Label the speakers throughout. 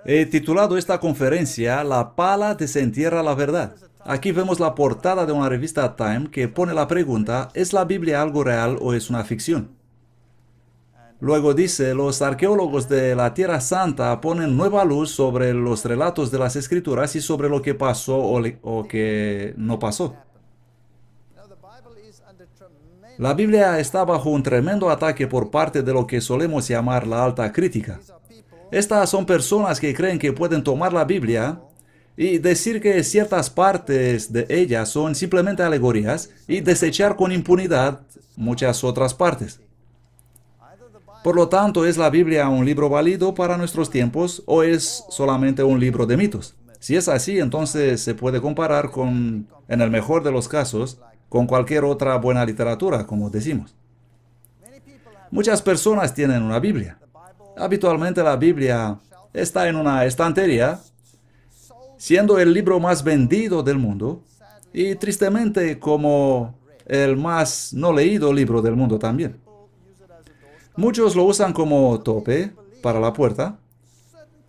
Speaker 1: He titulado esta conferencia La pala desentierra la verdad. Aquí vemos la portada de una revista Time que pone la pregunta: ¿es la Biblia algo real o es una ficción? Luego dice: los arqueólogos de la Tierra Santa ponen nueva luz sobre los relatos de las Escrituras y sobre lo que pasó o que no pasó. La Biblia está bajo un tremendo ataque por parte de lo que solemos llamar la alta crítica. Estas son personas que creen que pueden tomar la Biblia y decir que ciertas partes de ella son simplemente alegorías y desechar con impunidad muchas otras partes. Por lo tanto, ¿es la Biblia un libro válido para nuestros tiempos o es solamente un libro de mitos? Si es así, entonces se puede comparar con, en el mejor de los casos, con cualquier otra buena literatura, como decimos. Muchas personas tienen una Biblia. Habitualmente la Biblia está en una estantería, siendo el libro más vendido del mundo y tristemente como el más no leído libro del mundo también. Muchos lo usan como tope para la puerta.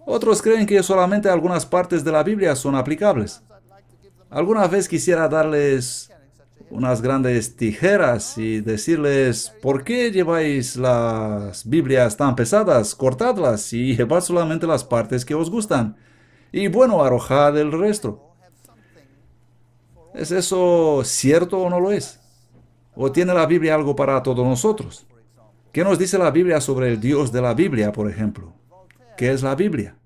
Speaker 1: Otros creen que solamente algunas partes de la Biblia son aplicables. Alguna vez quisiera darles unas grandes tijeras y decirles: ¿por qué lleváis las Biblias tan pesadas? Cortadlas y llevad solamente las partes que os gustan. Y bueno, arrojad el resto. ¿Es eso cierto o no lo es? ¿O tiene la Biblia algo para todos nosotros? ¿Qué nos dice la Biblia sobre el Dios de la Biblia, por ejemplo? ¿Qué es la Biblia?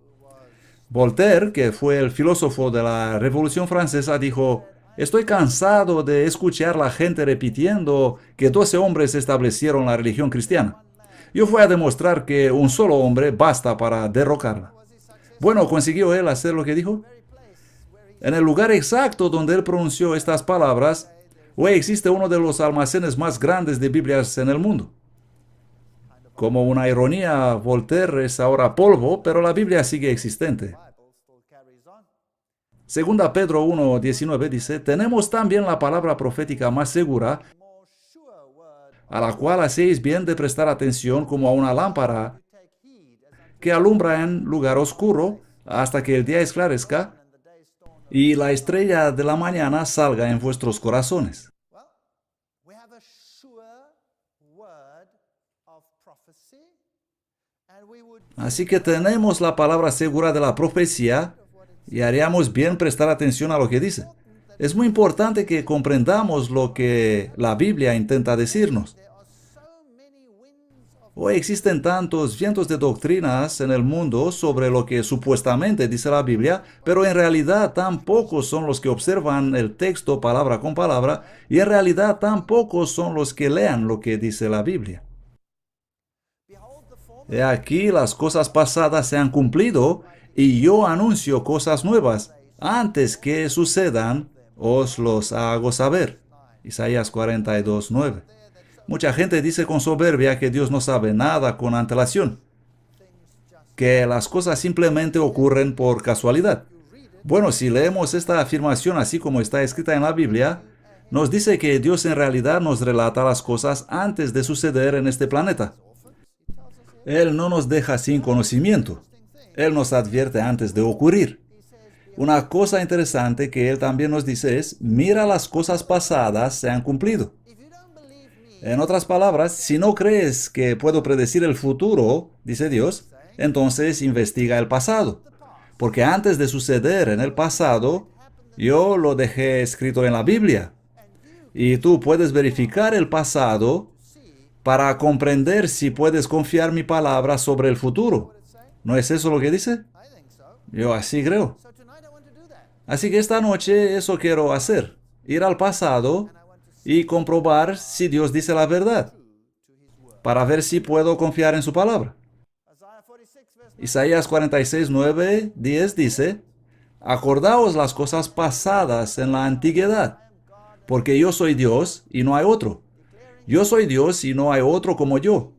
Speaker 1: Voltaire, que fue el filósofo de la Revolución Francesa, dijo: estoy cansado de escuchar a la gente repitiendo que 12 hombres establecieron la religión cristiana. Yo voy a demostrar que un solo hombre basta para derrocarla. Bueno, ¿consiguió él hacer lo que dijo? En el lugar exacto donde él pronunció estas palabras, hoy existe uno de los almacenes más grandes de Biblias en el mundo. Como una ironía, Voltaire es ahora polvo, pero la Biblia sigue existente. Segunda Pedro 1:19 dice: tenemos también la palabra profética más segura, a la cual hacéis bien de prestar atención como a una lámpara que alumbra en lugar oscuro hasta que el día esclarezca y la estrella de la mañana salga en vuestros corazones. Así que tenemos la palabra segura de la profecía y haríamos bien prestar atención a lo que dice. Es muy importante que comprendamos lo que la Biblia intenta decirnos. Hoy existen tantos vientos de doctrinas en el mundo sobre lo que supuestamente dice la Biblia, pero en realidad tan pocos son los que observan el texto palabra con palabra y en realidad tan pocos son los que lean lo que dice la Biblia. He aquí las cosas pasadas se han cumplido y yo anuncio cosas nuevas. Antes que sucedan, os los hago saber. Isaías 42:9. Mucha gente dice con soberbia que Dios no sabe nada con antelación, que las cosas simplemente ocurren por casualidad. Bueno, si leemos esta afirmación así como está escrita en la Biblia, nos dice que Dios en realidad nos relata las cosas antes de suceder en este planeta. Él no nos deja sin conocimiento. Él nos advierte antes de ocurrir. Una cosa interesante que Él también nos dice es: mira, las cosas pasadas se han cumplido. En otras palabras, si no crees que puedo predecir el futuro, dice Dios, entonces investiga el pasado. Porque antes de suceder en el pasado, yo lo dejé escrito en la Biblia. Y tú puedes verificar el pasado para comprender si puedes confiar mi palabra sobre el futuro. ¿No es eso lo que dice? Yo así creo. Así que esta noche eso quiero hacer: ir al pasado y comprobar si Dios dice la verdad, para ver si puedo confiar en su palabra. Isaías 46:9-10 dice: acordaos las cosas pasadas en la antigüedad, porque yo soy Dios y no hay otro. Yo soy Dios y no hay otro como yo,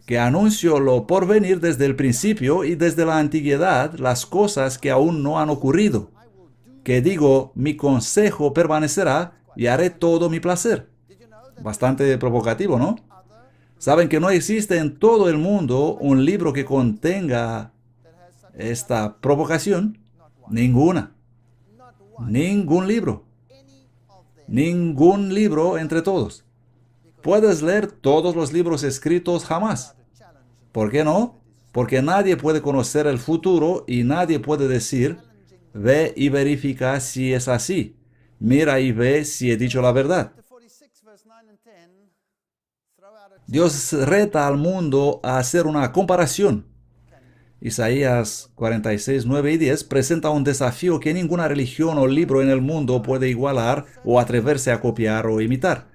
Speaker 1: que anuncio lo por venir desde el principio y desde la antigüedad las cosas que aún no han ocurrido, que digo, mi consejo permanecerá y haré todo mi placer. Bastante provocativo, ¿no? ¿Saben que no existe en todo el mundo un libro que contenga esta provocación? Ninguna. Ningún libro. Ningún libro entre todos. Puedes leer todos los libros escritos jamás. ¿Por qué no? Porque nadie puede conocer el futuro y nadie puede decir, ve y verifica si es así. Mira y ve si he dicho la verdad. Dios reta al mundo a hacer una comparación. Isaías 46, 9 y 10 presenta un desafío que ninguna religión o libro en el mundo puede igualar o atreverse a copiar o imitar.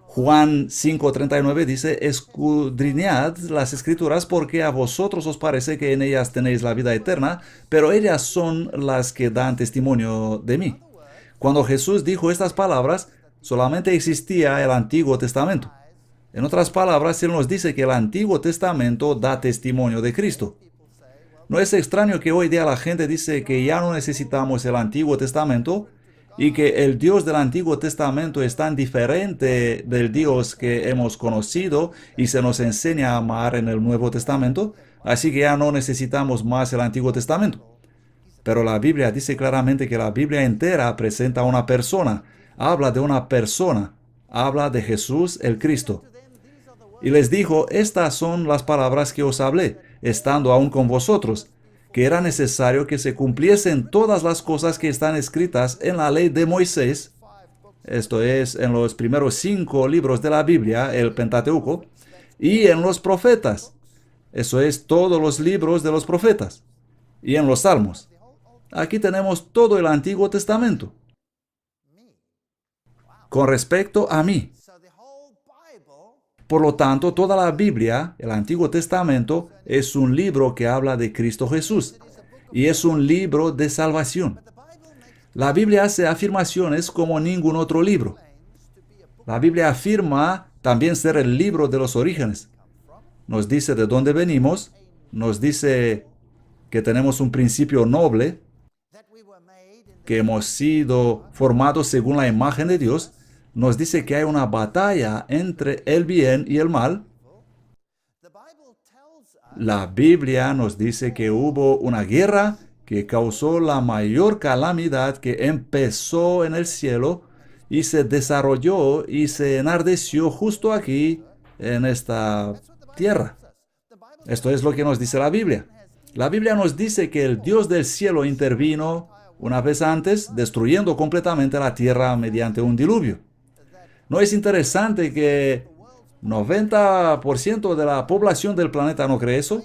Speaker 1: Juan 5:39 dice, escudriñad las escrituras porque a vosotros os parece que en ellas tenéis la vida eterna, pero ellas son las que dan testimonio de mí. Cuando Jesús dijo estas palabras, solamente existía el Antiguo Testamento. En otras palabras, Él nos dice que el Antiguo Testamento da testimonio de Cristo. No es extraño que hoy día la gente dice que ya no necesitamos el Antiguo Testamento y que el Dios del Antiguo Testamento es tan diferente del Dios que hemos conocido y se nos enseña a amar en el Nuevo Testamento, así que ya no necesitamos más el Antiguo Testamento. Pero la Biblia dice claramente que la Biblia entera presenta a una persona, habla de una persona, habla de Jesús el Cristo. Y les dijo, estas son las palabras que os hablé, estando aún con vosotros, que era necesario que se cumpliesen todas las cosas que están escritas en la ley de Moisés, esto es, en los primeros 5 libros de la Biblia, el Pentateuco, y en los profetas, eso es, todos los libros de los profetas, y en los Salmos. Aquí tenemos todo el Antiguo Testamento. Con respecto a mí. Por lo tanto, toda la Biblia, el Antiguo Testamento, es un libro que habla de Cristo Jesús y es un libro de salvación. La Biblia hace afirmaciones como ningún otro libro. La Biblia afirma también ser el libro de los orígenes. Nos dice de dónde venimos, nos dice que tenemos un principio noble, que hemos sido formados según la imagen de Dios, nos dice que hay una batalla entre el bien y el mal. La Biblia nos dice que hubo una guerra que causó la mayor calamidad que empezó en el cielo y se desarrolló y se enardeció justo aquí en esta tierra. Esto es lo que nos dice la Biblia. La Biblia nos dice que el Dios del cielo intervino una vez antes, destruyendo completamente la tierra mediante un diluvio. ¿No es interesante que 90% de la población del planeta no cree eso?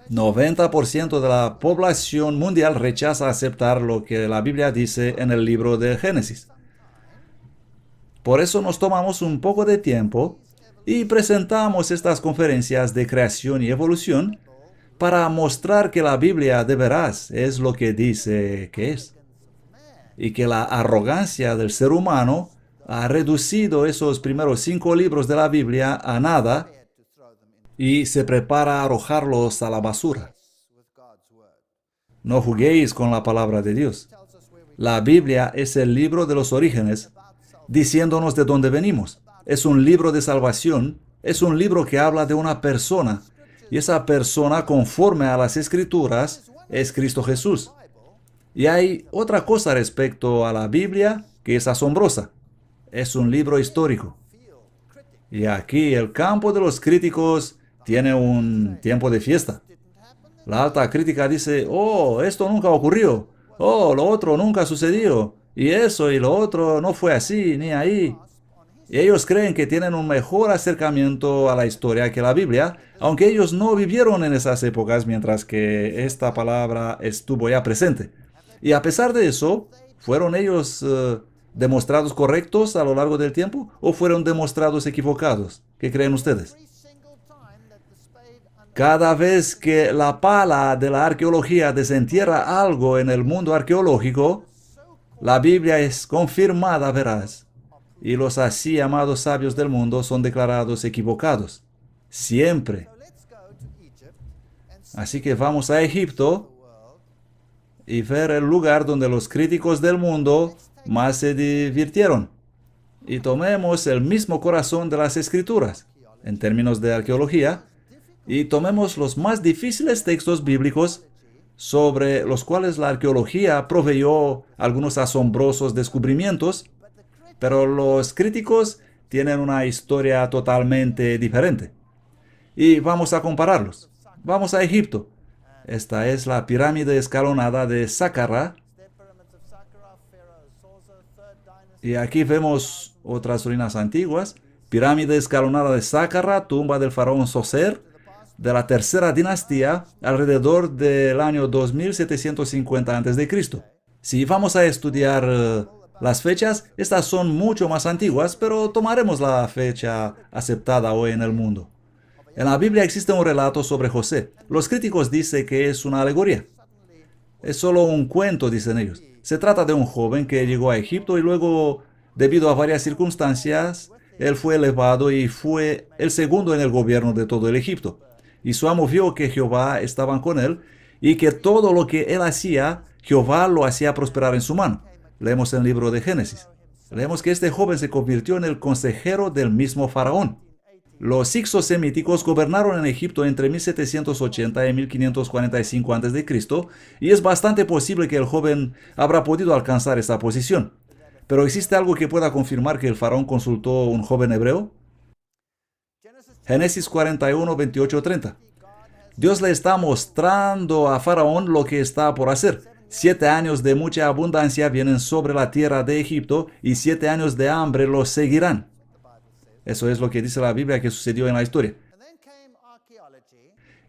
Speaker 1: 90% de la población mundial rechaza aceptar lo que la Biblia dice en el libro de Génesis. Por eso nos tomamos un poco de tiempo y presentamos estas conferencias de creación y evolución para mostrar que la Biblia de veras es lo que dice que es. Y que la arrogancia del ser humano ha reducido esos primeros 5 libros de la Biblia a nada y se prepara a arrojarlos a la basura. No juguéis con la palabra de Dios. La Biblia es el libro de los orígenes, diciéndonos de dónde venimos. Es un libro de salvación, es un libro que habla de una persona, y esa persona, conforme a las Escrituras, es Cristo Jesús. Y hay otra cosa respecto a la Biblia que es asombrosa. Es un libro histórico. Y aquí el campo de los críticos tiene un tiempo de fiesta. La alta crítica dice, oh, esto nunca ocurrió. Oh, lo otro nunca sucedió. Y eso y lo otro no fue así, ni ahí. Y ellos creen que tienen un mejor acercamiento a la historia que la Biblia, aunque ellos no vivieron en esas épocas mientras que esta palabra estuvo ya presente. Y a pesar de eso, ¿fueron ellos demostrados correctos a lo largo del tiempo o fueron demostrados equivocados? ¿Qué creen ustedes? Cada vez que la pala de la arqueología desentierra algo en el mundo arqueológico, la Biblia es confirmada veraz y los así llamados sabios del mundo son declarados equivocados. Siempre. Así que vamos a Egipto y ver el lugar donde los críticos del mundo más se divirtieron. y tomemos el mismo corazón de las escrituras, en términos de arqueología, y tomemos los más difíciles textos bíblicos sobre los cuales la arqueología proveyó algunos asombrosos descubrimientos, pero los críticos tienen una historia totalmente diferente. Y vamos a compararlos. Vamos a Egipto. Esta es la pirámide escalonada de Saqqara. Y aquí vemos otras ruinas antiguas. Pirámide escalonada de Saqqara, tumba del faraón Zoser, de la tercera dinastía, alrededor del año 2750 a.C. Si vamos a estudiar las fechas, estas son mucho más antiguas, pero tomaremos la fecha aceptada hoy en el mundo. En la Biblia existe un relato sobre José. Los críticos dicen que es una alegoría. Es solo un cuento, dicen ellos. Se trata de un joven que llegó a Egipto y luego, debido a varias circunstancias, él fue elevado y fue el segundo en el gobierno de todo el Egipto. Y su amo vio que Jehová estaba con él y que todo lo que él hacía, Jehová lo hacía prosperar en su mano. Leemos en el libro de Génesis. Leemos que este joven se convirtió en el consejero del mismo faraón. Los hicsos semíticos gobernaron en Egipto entre 1780 y 1545 a.C. y es bastante posible que el joven habrá podido alcanzar esta posición. Pero ¿existe algo que pueda confirmar que el faraón consultó a un joven hebreo? Génesis 41, 28, 30. Dios le está mostrando a Faraón lo que está por hacer. 7 años de mucha abundancia vienen sobre la tierra de Egipto y 7 años de hambre los seguirán. Eso es lo que dice la Biblia que sucedió en la historia.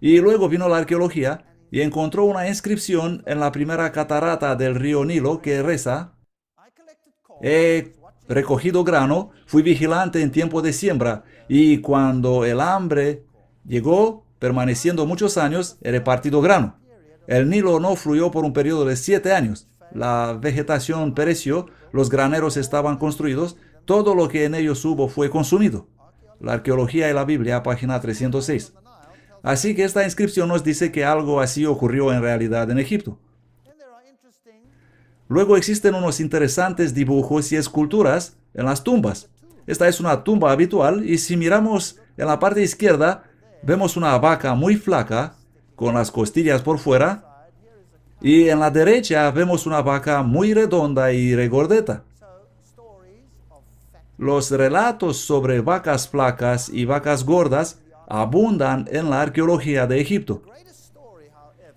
Speaker 1: Y luego vino la arqueología y encontró una inscripción en la primera catarata del río Nilo que reza: he recogido grano, fui vigilante en tiempo de siembra, y cuando el hambre llegó, permaneciendo muchos años, he repartido grano. El Nilo no fluyó por un periodo de 7 años. La vegetación pereció, los graneros estaban construidos, todo lo que en ellos hubo fue consumido. La arqueología y la Biblia, página 306. Así que esta inscripción nos dice que algo así ocurrió en realidad en Egipto. Luego existen unos interesantes dibujos y esculturas en las tumbas. Esta es una tumba habitual y si miramos en la parte izquierda, vemos una vaca muy flaca con las costillas por fuera y en la derecha vemos una vaca muy redonda y regordeta. Los relatos sobre vacas flacas y vacas gordas abundan en la arqueología de Egipto.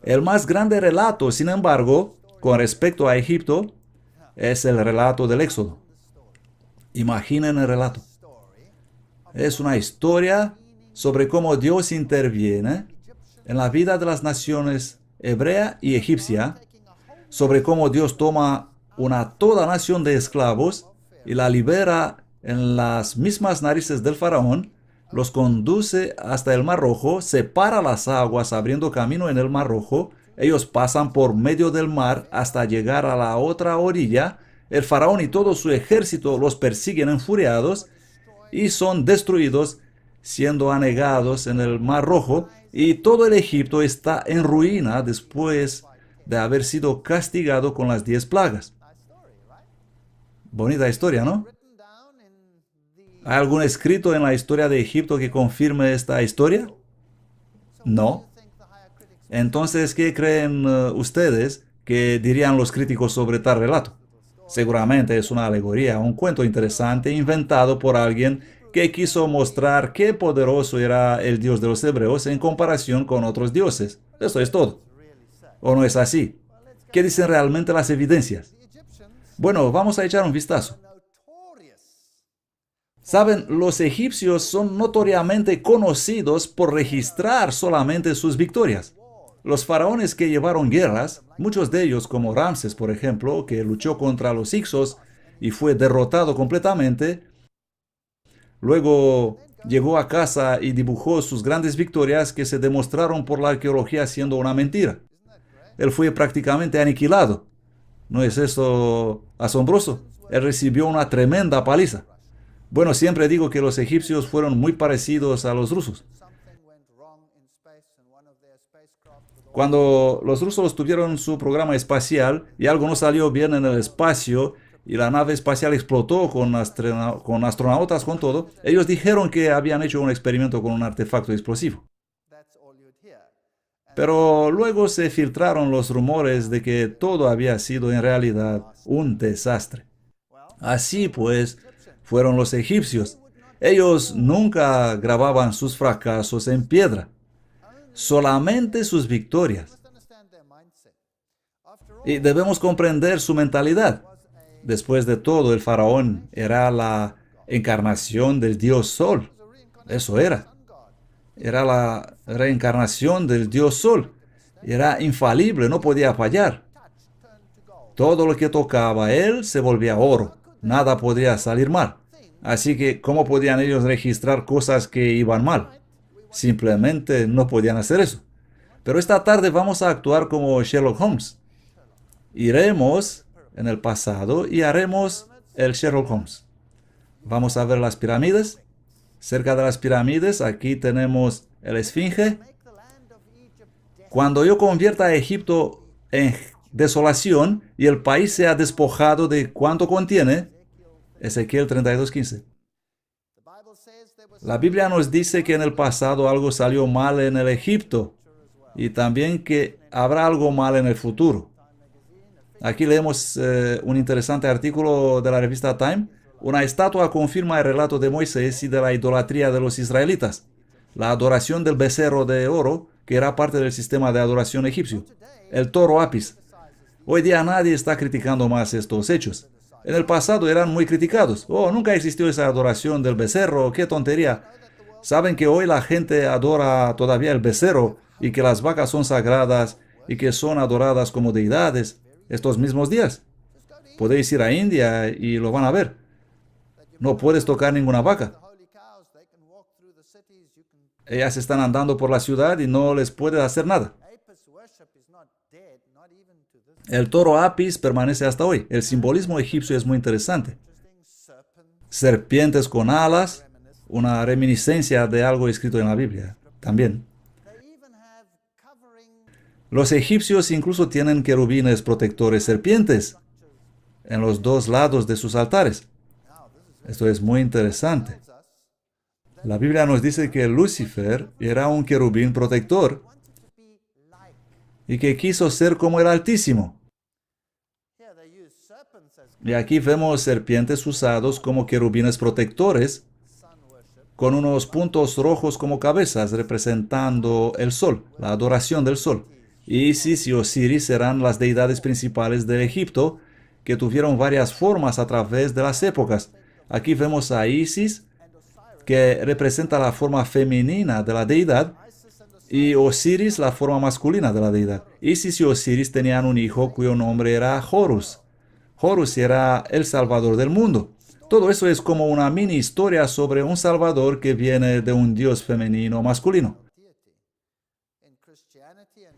Speaker 1: El más grande relato, sin embargo, con respecto a Egipto, es el relato del Éxodo. Imaginen el relato. Es una historia sobre cómo Dios interviene en la vida de las naciones hebrea y egipcia, sobre cómo Dios toma toda nación de esclavos y la libera en las mismas narices del faraón, los conduce hasta el Mar Rojo, separa las aguas abriendo camino en el Mar Rojo. Ellos pasan por medio del mar hasta llegar a la otra orilla. El faraón y todo su ejército los persiguen enfuriados y son destruidos, siendo anegados en el Mar Rojo. Y todo el Egipto está en ruina después de haber sido castigado con las 10 plagas. Bonita historia, ¿no? ¿Hay algún escrito en la historia de Egipto que confirme esta historia? No. Entonces, ¿qué creen ustedes que dirían los críticos sobre tal relato? Seguramente es una alegoría, un cuento interesante inventado por alguien que quiso mostrar qué poderoso era el Dios de los hebreos en comparación con otros dioses. Eso es todo. ¿O no es así? ¿Qué dicen realmente las evidencias? Bueno, vamos a echar un vistazo. Saben, los egipcios son notoriamente conocidos por registrar solamente sus victorias. Los faraones que llevaron guerras, muchos de ellos como Ramses, por ejemplo, que luchó contra los hicsos y fue derrotado completamente, luego llegó a casa y dibujó sus grandes victorias que se demostraron por la arqueología siendo una mentira. Él fue prácticamente aniquilado. ¿No es eso asombroso? Él recibió una tremenda paliza. Bueno, siempre digo que los egipcios fueron muy parecidos a los rusos. Cuando los rusos tuvieron su programa espacial y algo no salió bien en el espacio y la nave espacial explotó con astronautas, con todo, ellos dijeron que habían hecho un experimento con un artefacto explosivo. Pero luego se filtraron los rumores de que todo había sido en realidad un desastre. Así pues, fueron los egipcios. Ellos nunca grababan sus fracasos en piedra, solamente sus victorias. Y debemos comprender su mentalidad. Después de todo, el faraón era la encarnación del dios Sol. Eso era. Era la reencarnación del dios Sol. Era infalible, no podía fallar. Todo lo que tocaba a él se volvía oro. Nada podía salir mal. Así que, ¿cómo podían ellos registrar cosas que iban mal? Simplemente no podían hacer eso. Pero esta tarde vamos a actuar como Sherlock Holmes. Iremos en el pasado y haremos el Sherlock Holmes. Vamos a ver las pirámides. Cerca de las pirámides, aquí tenemos el Esfinge. Cuando yo convierta a Egipto en desolación y el país sea despojado de cuanto contiene, Ezequiel 32:15. La Biblia nos dice que en el pasado algo salió mal en el Egipto y también que habrá algo mal en el futuro. Aquí leemos un interesante artículo de la revista Time. Una estatua confirma el relato de Moisés y de la idolatría de los israelitas. La adoración del becerro de oro, que era parte del sistema de adoración egipcio. El toro Apis. Hoy día nadie está criticando más estos hechos. En el pasado eran muy criticados. Oh, nunca existió esa adoración del becerro, qué tontería. Saben que hoy la gente adora todavía el becerro y que las vacas son sagradas y que son adoradas como deidades estos mismos días. Podéis ir a India y lo van a ver. No puedes tocar ninguna vaca. Ellas están andando por la ciudad y no les puedes hacer nada. El toro Apis permanece hasta hoy. El simbolismo egipcio es muy interesante. Serpientes con alas, una reminiscencia de algo escrito en la Biblia también. Los egipcios incluso tienen querubines protectores serpientes en los dos lados de sus altares. Esto es muy interesante. La Biblia nos dice que Lucifer era un querubín protector y que quiso ser como el Altísimo. Y aquí vemos serpientes usados como querubines protectores con unos puntos rojos como cabezas representando el sol, la adoración del sol. Isis y Osiris eran las deidades principales de Egipto que tuvieron varias formas a través de las épocas. Aquí vemos a Isis, que representa la forma femenina de la deidad, y Osiris la forma masculina de la deidad. Isis y Osiris tenían un hijo cuyo nombre era Horus. Horus era el salvador del mundo. Todo eso es como una mini historia sobre un salvador que viene de un dios femenino o masculino.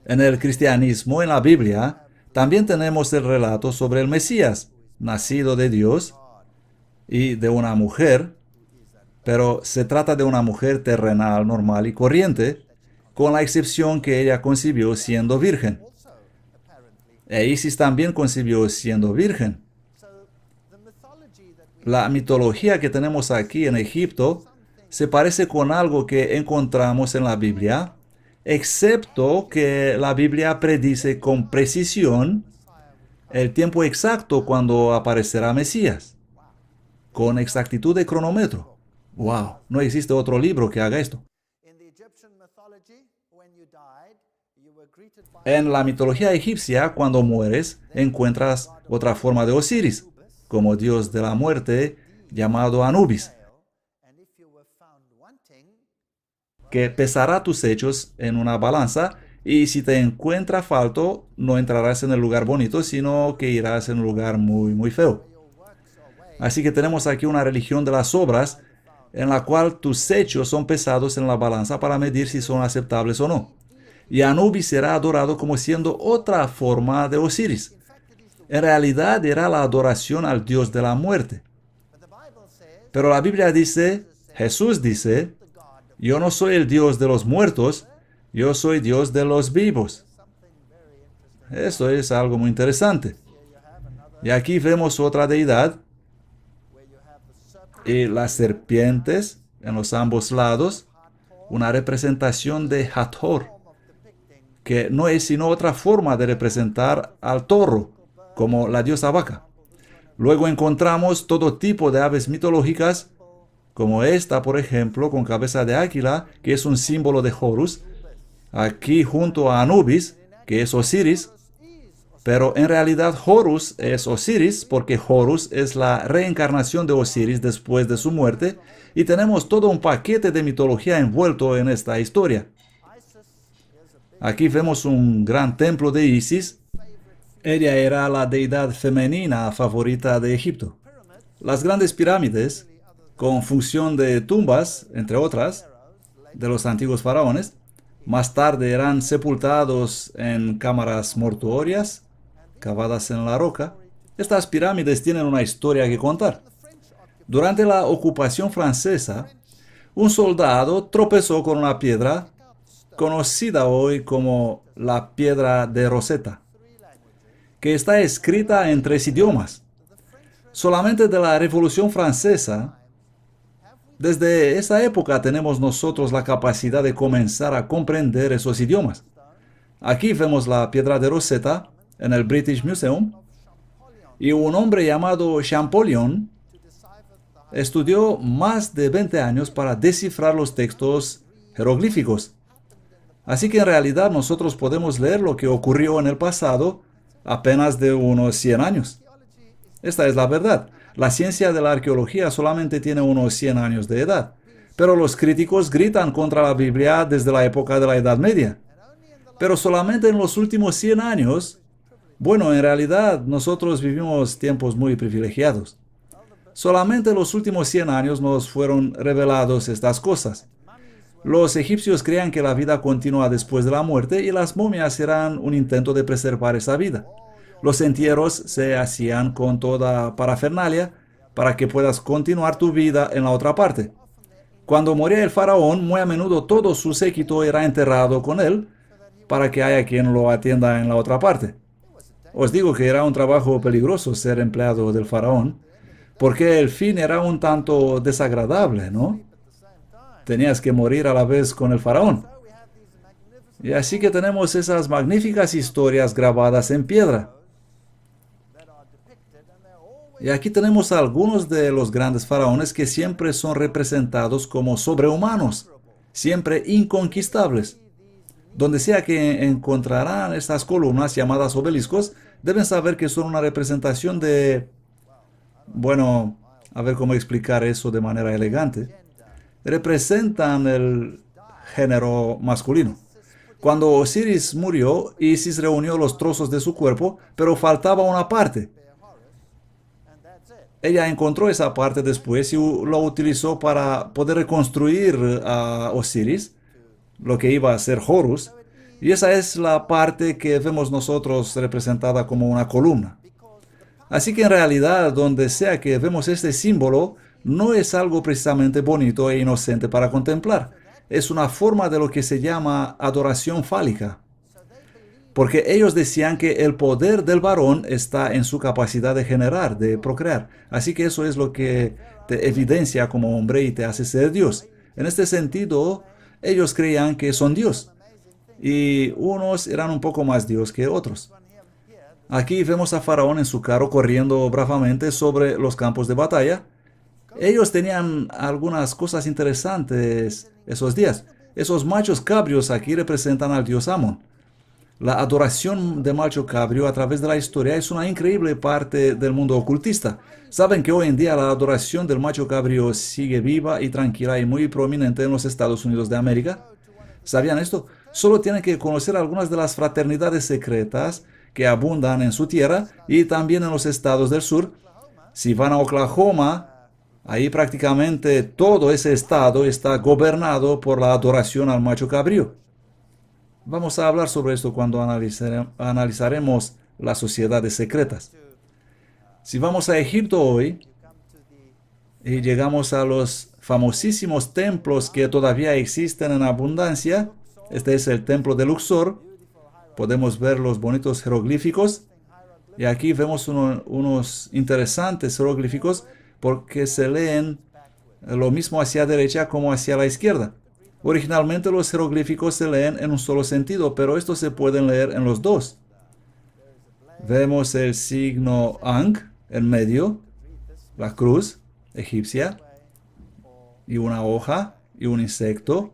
Speaker 1: En el cristianismo, en la Biblia, también tenemos el relato sobre el Mesías, nacido de Dios y de una mujer, pero se trata de una mujer terrenal, normal y corriente, con la excepción que ella concibió siendo virgen. E Isis también concibió siendo virgen. La mitología que tenemos aquí en Egipto se parece con algo que encontramos en la Biblia, excepto que la Biblia predice con precisión el tiempo exacto cuando aparecerá Mesías, con exactitud de cronómetro. ¡Wow! No existe otro libro que haga esto. En la mitología egipcia, cuando mueres, encuentras otra forma de Osiris, como dios de la muerte, llamado Anubis, que pesará tus hechos en una balanza, y si te encuentra falto, no entrarás en el lugar bonito, sino que irás en un lugar muy, muy feo. Así que tenemos aquí una religión de las obras, en la cual tus hechos son pesados en la balanza para medir si son aceptables o no. Y Anubis será adorado como siendo otra forma de Osiris. En realidad era la adoración al dios de la muerte. Pero la Biblia dice, Jesús dice, yo no soy el Dios de los muertos, yo soy Dios de los vivos. Eso es algo muy interesante. Y aquí vemos otra deidad y las serpientes en los ambos lados, una representación de Hathor, que no es sino otra forma de representar al toro, como la diosa vaca. Luego encontramos todo tipo de aves mitológicas, como esta, por ejemplo, con cabeza de águila, que es un símbolo de Horus, aquí junto a Anubis, que es Osiris, pero en realidad Horus es Osiris, porque Horus es la reencarnación de Osiris después de su muerte, y tenemos todo un paquete de mitología envuelto en esta historia. Aquí vemos un gran templo de Isis. Ella era la deidad femenina favorita de Egipto. Las grandes pirámides, con función de tumbas, entre otras, de los antiguos faraones, más tarde eran sepultados en cámaras mortuorias, cavadas en la roca. Estas pirámides tienen una historia que contar. Durante la ocupación francesa, un soldado tropezó con una piedra conocida hoy como la piedra de Rosetta, que está escrita en 3 idiomas. Solamente de la Revolución Francesa, desde esa época tenemos nosotros la capacidad de comenzar a comprender esos idiomas. Aquí vemos la piedra de Rosetta en el British Museum, y un hombre llamado Champollion estudió más de 20 años para descifrar los textos jeroglíficos. Así que en realidad nosotros podemos leer lo que ocurrió en el pasado apenas de unos 100 años. Esta es la verdad. La ciencia de la arqueología solamente tiene unos 100 años de edad, pero los críticos gritan contra la Biblia desde la época de la Edad Media. Pero solamente en los últimos 100 años, bueno, en realidad nosotros vivimos tiempos muy privilegiados. Solamente en los últimos 100 años nos fueron revelados estas cosas. Los egipcios creían que la vida continúa después de la muerte y las momias eran un intento de preservar esa vida. Los entierros se hacían con toda parafernalia para que puedas continuar tu vida en la otra parte. Cuando moría el faraón, muy a menudo todo su séquito era enterrado con él para que haya quien lo atienda en la otra parte. Os digo que era un trabajo peligroso ser empleado del faraón, porque el fin era un tanto desagradable, ¿no? Tenías que morir a la vez con el faraón. Y así que tenemos esas magníficas historias grabadas en piedra. Y aquí tenemos algunos de los grandes faraones que siempre son representados como sobrehumanos, siempre inconquistables. Donde sea que encontrarán estas columnas llamadas obeliscos, deben saber que son una representación de... Bueno, a ver cómo explicar eso de manera elegante. Representan el género masculino. Cuando Osiris murió, Isis reunió los trozos de su cuerpo, pero faltaba una parte. Ella encontró esa parte después y lo utilizó para poder reconstruir a Osiris, lo que iba a ser Horus, y esa es la parte que vemos nosotros representada como una columna. Así que en realidad, donde sea que vemos este símbolo, no es algo precisamente bonito e inocente para contemplar. Es una forma de lo que se llama adoración fálica. Porque ellos decían que el poder del varón está en su capacidad de generar, de procrear. Así que eso es lo que te evidencia como hombre y te hace ser Dios. En este sentido, ellos creían que son Dios. Y unos eran un poco más Dios que otros. Aquí vemos a Faraón en su carro corriendo bravamente sobre los campos de batalla. Ellos tenían algunas cosas interesantes esos días. Esos machos cabrios aquí representan al dios Amón. La adoración de macho cabrio a través de la historia es una increíble parte del mundo ocultista. ¿Saben que hoy en día la adoración del macho cabrio sigue viva y tranquila y muy prominente en los Estados Unidos de América? ¿Sabían esto? Solo tienen que conocer algunas de las fraternidades secretas que abundan en su tierra y también en los estados del sur. Si van a Oklahoma, ahí prácticamente todo ese estado está gobernado por la adoración al macho cabrío. Vamos a hablar sobre esto cuando analizaremos las sociedades secretas. Si vamos a Egipto hoy y llegamos a los famosísimos templos que todavía existen en abundancia, este es el templo de Luxor. Podemos ver los bonitos jeroglíficos. Y aquí vemos unos interesantes jeroglíficos porque se leen lo mismo hacia derecha como hacia la izquierda. Originalmente los jeroglíficos se leen en un solo sentido, pero estos se pueden leer en los dos. Vemos el signo Ankh en medio, la cruz egipcia, y una hoja y un insecto.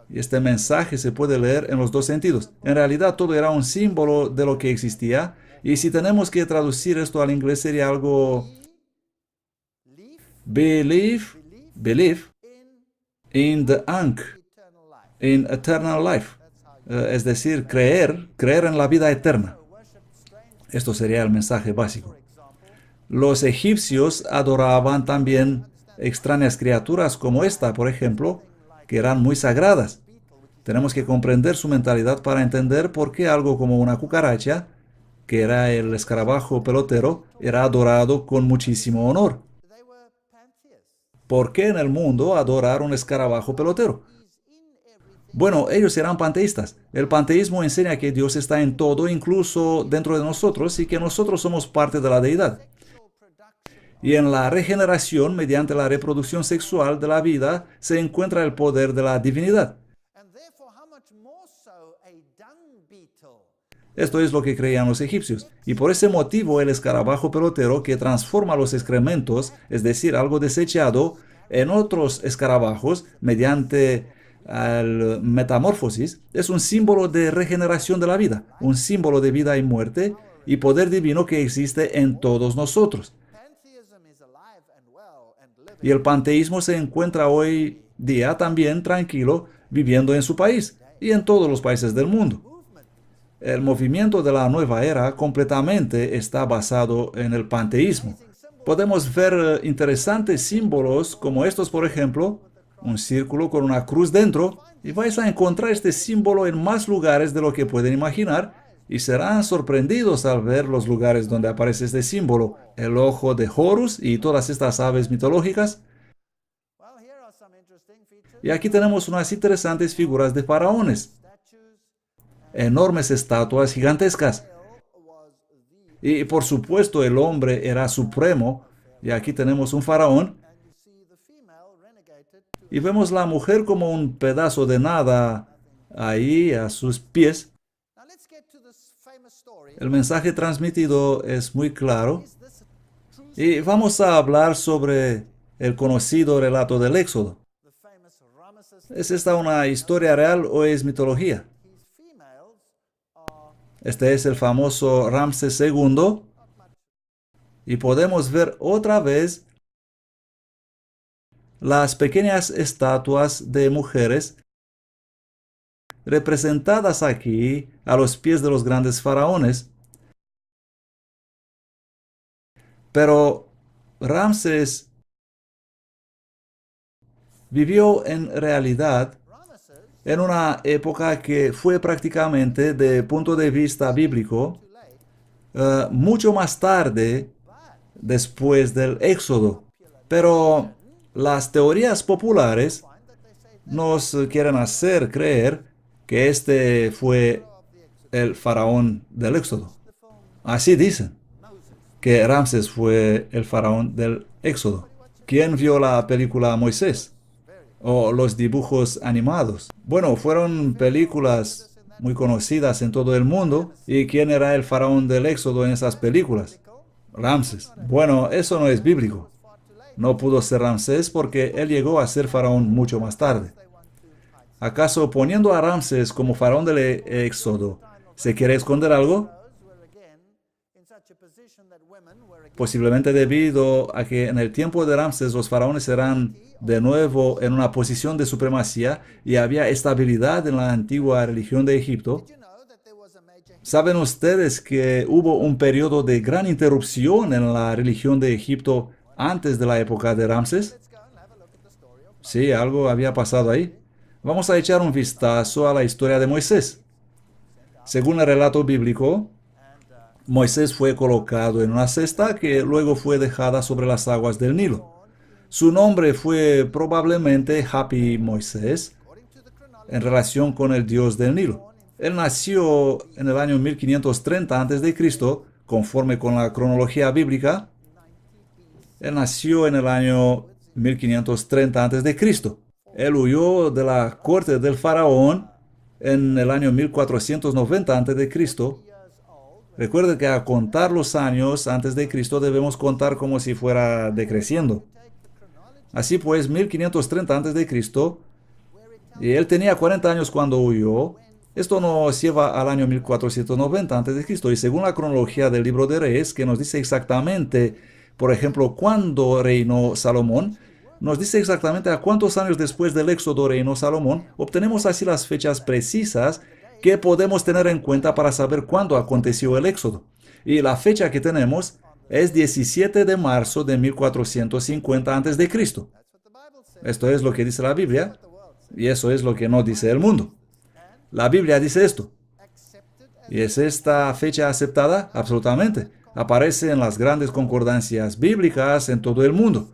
Speaker 1: Y este mensaje se puede leer en los dos sentidos. En realidad todo era un símbolo de lo que existía. Y si tenemos que traducir esto al inglés sería algo believe in the Ankh, in eternal life. Es decir, creer en la vida eterna. Esto sería el mensaje básico. Los egipcios adoraban también extrañas criaturas como esta, por ejemplo, que eran muy sagradas. Tenemos que comprender su mentalidad para entender por qué algo como una cucaracha, que era el escarabajo pelotero, era adorado con muchísimo honor. ¿Por qué en el mundo adorar un escarabajo pelotero? Bueno, ellos eran panteístas. El panteísmo enseña que Dios está en todo, incluso dentro de nosotros, y que nosotros somos parte de la deidad. Y en la regeneración, mediante la reproducción sexual de la vida, se encuentra el poder de la divinidad. Esto es lo que creían los egipcios. Y por ese motivo el escarabajo pelotero que transforma los excrementos, es decir, algo desechado, en otros escarabajos mediante el metamorfosis, es un símbolo de regeneración de la vida, un símbolo de vida y muerte y poder divino que existe en todos nosotros. Y el panteísmo se encuentra hoy día también tranquilo viviendo en su país y en todos los países del mundo. El movimiento de la nueva era completamente está basado en el panteísmo. Podemos ver interesantes símbolos como estos, por ejemplo, un círculo con una cruz dentro, y vais a encontrar este símbolo en más lugares de lo que pueden imaginar, y serán sorprendidos al ver los lugares donde aparece este símbolo, el ojo de Horus y todas estas aves mitológicas. Y aquí tenemos unas interesantes figuras de faraones, enormes estatuas gigantescas. Y por supuesto el hombre era supremo, y aquí tenemos un faraón, y vemos la mujer como un pedazo de nada ahí a sus pies. El mensaje transmitido es muy claro, y vamos a hablar sobre el conocido relato del Éxodo. ¿Es esta una historia real o es mitología? Este es el famoso Ramsés II, y podemos ver otra vez las pequeñas estatuas de mujeres representadas aquí a los pies de los grandes faraones. Pero Ramsés vivió en realidad en una época que fue prácticamente, de punto de vista bíblico, mucho más tarde después del Éxodo. Pero las teorías populares nos quieren hacer creer que este fue el faraón del Éxodo. Así dicen, que Ramsés fue el faraón del Éxodo. ¿Quién vio la película Moisés? ¿O los dibujos animados? Bueno, fueron películas muy conocidas en todo el mundo. ¿Y quién era el faraón del Éxodo en esas películas? Ramsés. Bueno, eso no es bíblico. No pudo ser Ramsés porque él llegó a ser faraón mucho más tarde. ¿Acaso poniendo a Ramsés como faraón del Éxodo, se quiere esconder algo? Posiblemente debido a que en el tiempo de Ramsés los faraones eran de nuevo en una posición de supremacía y había estabilidad en la antigua religión de Egipto. ¿Saben ustedes que hubo un periodo de gran interrupción en la religión de Egipto antes de la época de Ramsés? Sí, algo había pasado ahí. Vamos a echar un vistazo a la historia de Moisés. Según el relato bíblico, Moisés fue colocado en una cesta que luego fue dejada sobre las aguas del Nilo. Su nombre fue probablemente Hapi Moisés, en relación con el dios del Nilo. Él nació en el año 1530 a.C., conforme con la cronología bíblica, él nació en el año 1530 a.C. Él huyó de la corte del faraón en el año 1490 a.C. Recuerde que a contar los años antes de Cristo debemos contar como si fuera decreciendo. Así pues, 1530 a.C., y él tenía 40 años cuando huyó. Esto nos lleva al año 1490 a.C. Y según la cronología del libro de Reyes, que nos dice exactamente, por ejemplo, cuándo reinó Salomón, nos dice exactamente a cuántos años después del éxodo reinó Salomón. Obtenemos así las fechas precisas que podemos tener en cuenta para saber cuándo aconteció el éxodo. Y la fecha que tenemos es 17 de marzo de 1450 a.C. Esto es lo que dice la Biblia, y eso es lo que no dice el mundo. La Biblia dice esto. ¿Y es esta fecha aceptada? Absolutamente. Aparece en las grandes concordancias bíblicas en todo el mundo.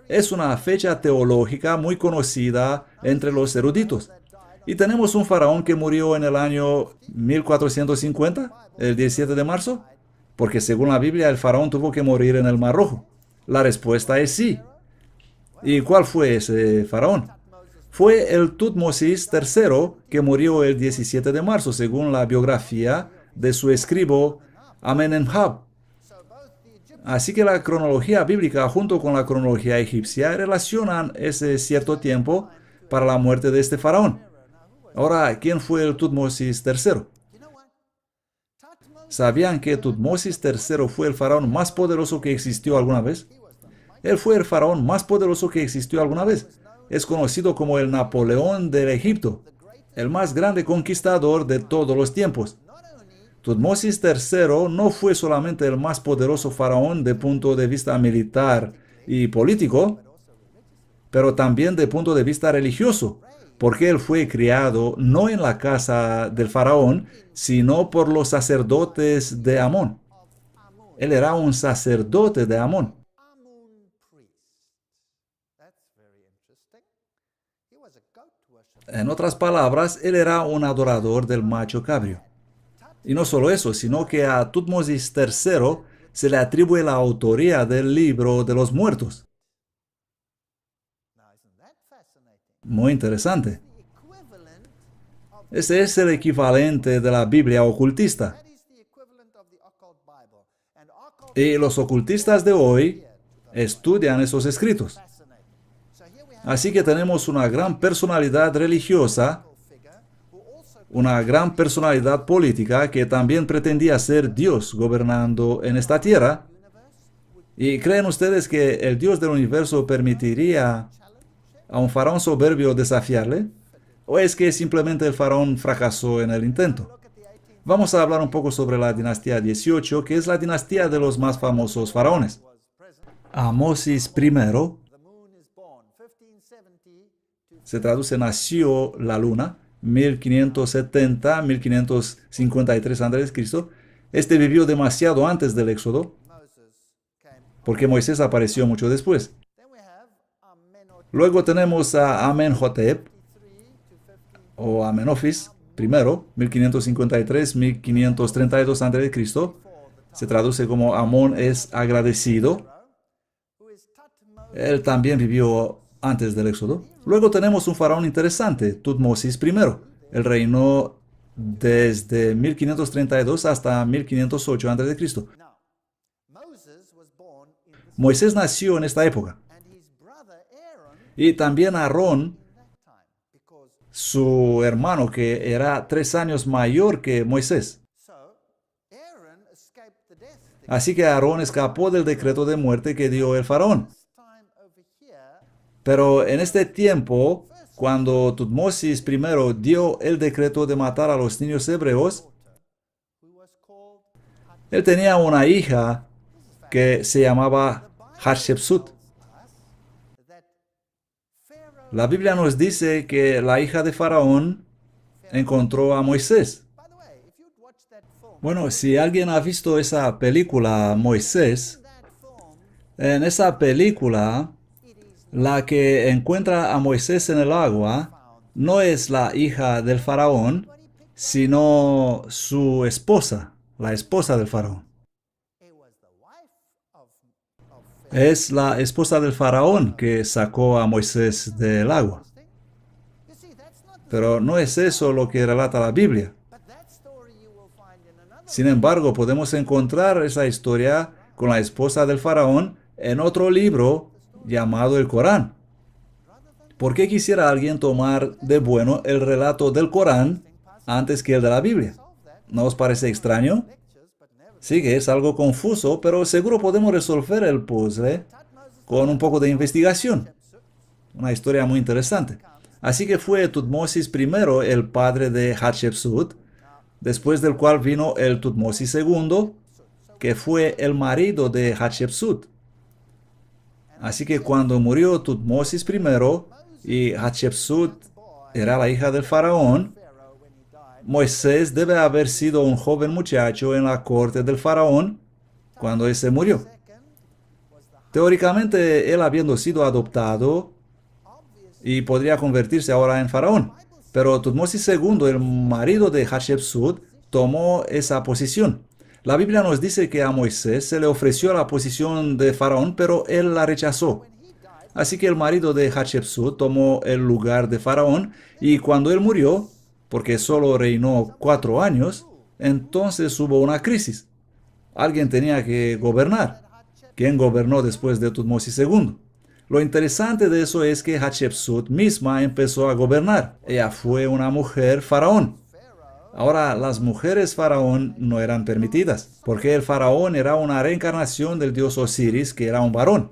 Speaker 1: Es una fecha teológica muy conocida entre los eruditos. Y tenemos un faraón que murió en el año 1450, el 17 de marzo, porque según la Biblia el faraón tuvo que morir en el Mar Rojo. La respuesta es sí. ¿Y cuál fue ese faraón? Fue el Tutmosis III, que murió el 17 de marzo, según la biografía de su escribo Amenemhab. Así que la cronología bíblica junto con la cronología egipcia relacionan ese cierto tiempo para la muerte de este faraón. Ahora, ¿quién fue el Tutmosis III? ¿Sabían que Tutmosis III fue el faraón más poderoso que existió alguna vez? Él fue el faraón más poderoso que existió alguna vez. Es conocido como el Napoleón del Egipto, el más grande conquistador de todos los tiempos. Tutmosis III no fue solamente el más poderoso faraón de punto de vista militar y político, pero también de punto de vista religioso, porque él fue criado no en la casa del faraón, sino por los sacerdotes de Amón. Él era un sacerdote de Amón. En otras palabras, él era un adorador del macho cabrío. Y no solo eso, sino que a Tutmosis III se le atribuye la autoría del libro de los muertos. Muy interesante. Ese es el equivalente de la Biblia ocultista. Y los ocultistas de hoy estudian esos escritos. Así que tenemos una gran personalidad religiosa, una gran personalidad política que también pretendía ser Dios gobernando en esta tierra. ¿Y creen ustedes que el Dios del universo permitiría a un faraón soberbio desafiarle? ¿O es que simplemente el faraón fracasó en el intento? Vamos a hablar un poco sobre la dinastía 18, que es la dinastía de los más famosos faraones. Amosis I, se traduce nació la luna, 1570-1553 a.C. Este vivió demasiado antes del éxodo, porque Moisés apareció mucho después. Luego tenemos a Amenhotep, o Amenofis I, 1553-1532 a.C. Se traduce como Amón es agradecido. Él también vivió antes del éxodo. Luego tenemos un faraón interesante, Tutmosis I. Él reinó desde 1532 hasta 1508 a.C. Moisés nació en esta época. Y también Aarón, su hermano, que era 3 años mayor que Moisés. Así que Aarón escapó del decreto de muerte que dio el faraón. Pero en este tiempo, cuando Tutmosis I dio el decreto de matar a los niños hebreos, él tenía una hija que se llamaba Hatshepsut. La Biblia nos dice que la hija de Faraón encontró a Moisés. Bueno, si alguien ha visto esa película Moisés, en esa película, la que encuentra a Moisés en el agua no es la hija del faraón, sino su esposa, la esposa del faraón. Es la esposa del faraón que sacó a Moisés del agua. Pero no es eso lo que relata la Biblia. Sin embargo, podemos encontrar esa historia con la esposa del faraón en otro libro llamado el Corán. ¿Por qué quisiera alguien tomar de bueno el relato del Corán antes que el de la Biblia? ¿No os parece extraño? Sí que es algo confuso, pero seguro podemos resolver el puzzle con un poco de investigación. Una historia muy interesante. Así que fue Tutmosis primero el padre de Hatshepsut, después del cual vino el Tutmosis segundo, que fue el marido de Hatshepsut. Así que cuando murió Tutmosis primero y Hatshepsut era la hija del faraón, Moisés debe haber sido un joven muchacho en la corte del faraón cuando éste murió. Teóricamente, él habiendo sido adoptado y podría convertirse ahora en faraón. Pero Tutmosis II, el marido de Hatshepsut, tomó esa posición. La Biblia nos dice que a Moisés se le ofreció la posición de faraón, pero él la rechazó. Así que el marido de Hatshepsut tomó el lugar de faraón y cuando él murió, porque solo reinó 4 años, entonces hubo una crisis. Alguien tenía que gobernar. ¿Quién gobernó después de Tutmosis II? Lo interesante de eso es que Hatshepsut misma empezó a gobernar. Ella fue una mujer faraón. Ahora, las mujeres faraón no eran permitidas, porque el faraón era una reencarnación del dios Osiris, que era un varón.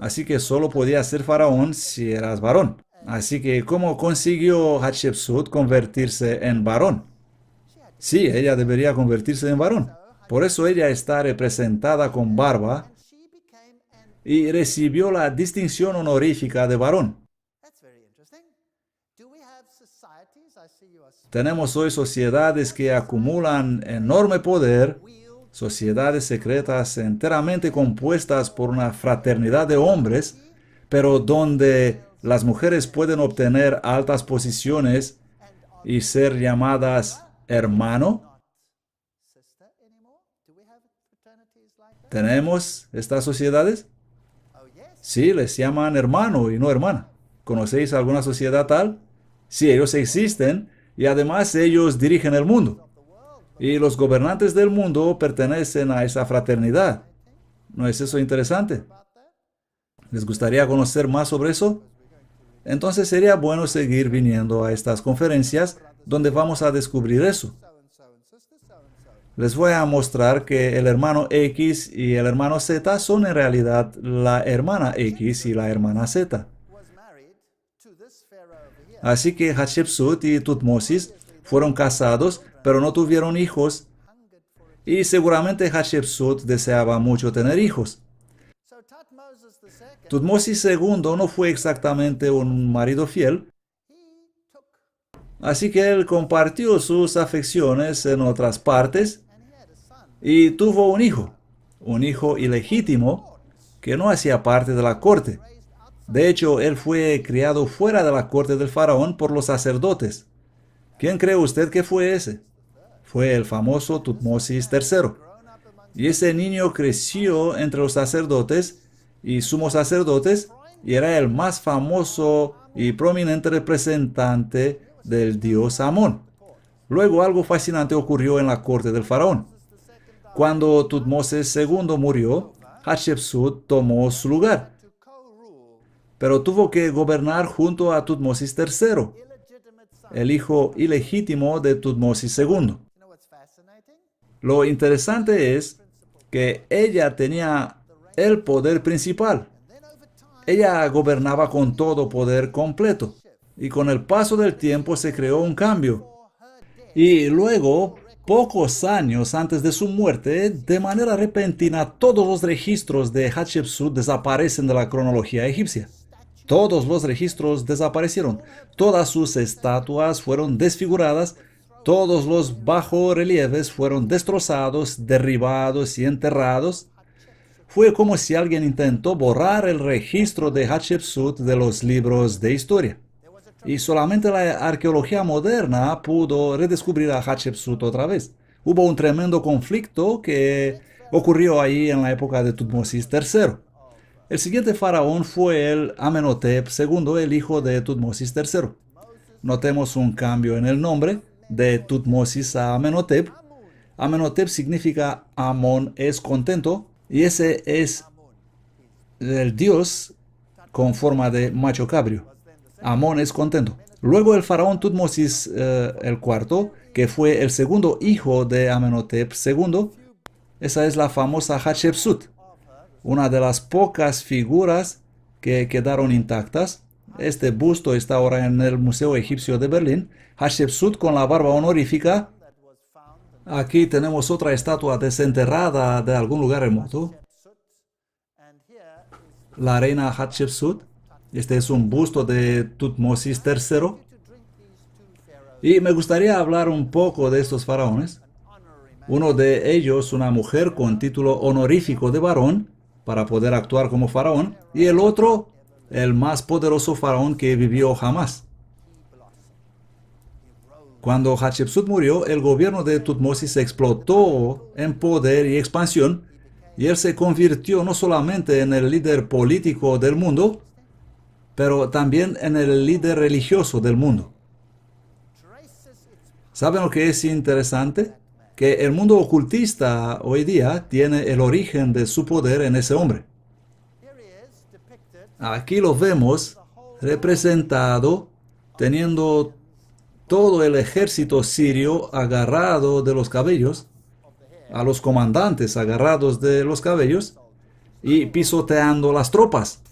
Speaker 1: Así que solo podía ser faraón si eras varón. Así que, ¿cómo consiguió Hatshepsut convertirse en varón? Sí, ella debería convertirse en varón. Por eso ella está representada con barba y recibió la distinción honorífica de varón. Tenemos hoy sociedades que acumulan enorme poder, sociedades secretas enteramente compuestas por una fraternidad de hombres, pero donde las mujeres pueden obtener altas posiciones y ser llamadas hermano. ¿Tenemos estas sociedades? Sí, les llaman hermano y no hermana. ¿Conocéis alguna sociedad tal? Sí, ellos existen y además ellos dirigen el mundo. Y los gobernantes del mundo pertenecen a esa fraternidad. ¿No es eso interesante? ¿Les gustaría conocer más sobre eso? Entonces sería bueno seguir viniendo a estas conferencias donde vamos a descubrir eso. Les voy a mostrar que el hermano X y el hermano Z son en realidad la hermana X y la hermana Z. Así que Hatshepsut y Tutmosis fueron casados, pero no tuvieron hijos. Y seguramente Hatshepsut deseaba mucho tener hijos. Tutmosis II no fue exactamente un marido fiel, así que él compartió sus afecciones en otras partes y tuvo un hijo ilegítimo que no hacía parte de la corte. De hecho, él fue criado fuera de la corte del faraón por los sacerdotes. ¿Quién cree usted que fue ese? Fue el famoso Tutmosis III. Y ese niño creció entre los sacerdotes y sumos sacerdotes y era el más famoso y prominente representante del dios Amón. Luego algo fascinante ocurrió en la corte del faraón. Cuando Tutmosis II murió, Hatshepsut tomó su lugar, pero tuvo que gobernar junto a Tutmosis III, el hijo ilegítimo de Tutmosis II. Lo interesante es que ella tenía el poder principal. Ella gobernaba con todo poder completo. Y con el paso del tiempo se creó un cambio. Y luego, pocos años antes de su muerte, de manera repentina, todos los registros de Hatshepsut desaparecen de la cronología egipcia. Todos los registros desaparecieron. Todas sus estatuas fueron desfiguradas. Todos los bajorrelieves fueron destrozados, derribados y enterrados. Fue como si alguien intentó borrar el registro de Hatshepsut de los libros de historia. Y solamente la arqueología moderna pudo redescubrir a Hatshepsut otra vez. Hubo un tremendo conflicto que ocurrió ahí en la época de Tutmosis III. El siguiente faraón fue el Amenhotep II, el hijo de Tutmosis III. Notemos un cambio en el nombre de Tutmosis a Amenhotep. Amenhotep significa Amón es contento, y ese es el dios con forma de macho cabrio. Amón es contento. Luego el faraón Tutmosis el cuarto, que fue el segundo hijo de Amenhotep II, esa es la famosa Hatshepsut, una de las pocas figuras que quedaron intactas. Este busto está ahora en el Museo Egipcio de Berlín. Hatshepsut con la barba honorífica. Aquí tenemos otra estatua desenterrada de algún lugar remoto. La reina Hatshepsut. Este es un busto de Tutmosis III. Y me gustaría hablar un poco de estos faraones. Uno de ellos, una mujer con título honorífico de varón, para poder actuar como faraón. Y el otro, el más poderoso faraón que vivió jamás. Cuando Hatshepsut murió, el gobierno de Tutmosis explotó en poder y expansión, y él se convirtió no solamente en el líder político del mundo, pero también en el líder religioso del mundo. ¿Saben lo que es interesante? Que el mundo ocultista hoy día tiene el origen de su poder en ese hombre. Aquí lo vemos representado teniendo todo el ejército sirio agarrado de los cabellos, a los comandantes agarrados de los cabellos y pisoteando las tropas.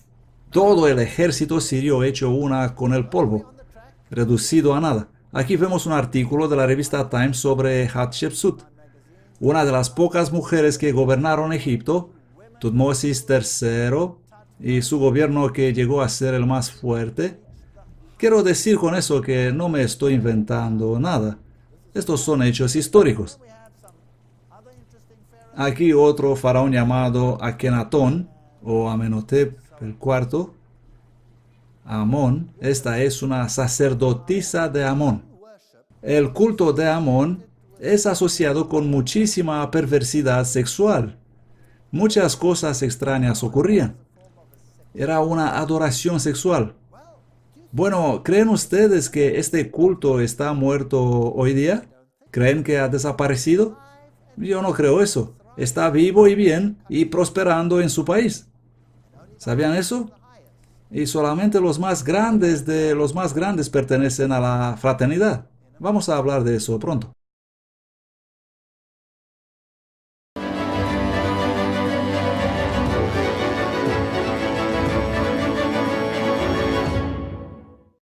Speaker 1: Todo el ejército sirio hecho una con el polvo, reducido a nada. Aquí vemos un artículo de la revista Times sobre Hatshepsut, una de las pocas mujeres que gobernaron Egipto, Tutmosis III, y su gobierno que llegó a ser el más fuerte. Quiero decir con eso que no me estoy inventando nada. Estos son hechos históricos. Aquí otro faraón llamado Akenatón, o Amenhotep IV. Amón. Esta es una sacerdotisa de Amón. El culto de Amón es asociado con muchísima perversidad sexual. Muchas cosas extrañas ocurrían. Era una adoración sexual. Bueno, ¿creen ustedes que este culto está muerto hoy día? ¿Creen que ha desaparecido? Yo no creo eso. Está vivo y bien y prosperando en su país. ¿Sabían eso? Y solamente los más grandes de los más grandes pertenecen a la fraternidad. Vamos a hablar de eso pronto.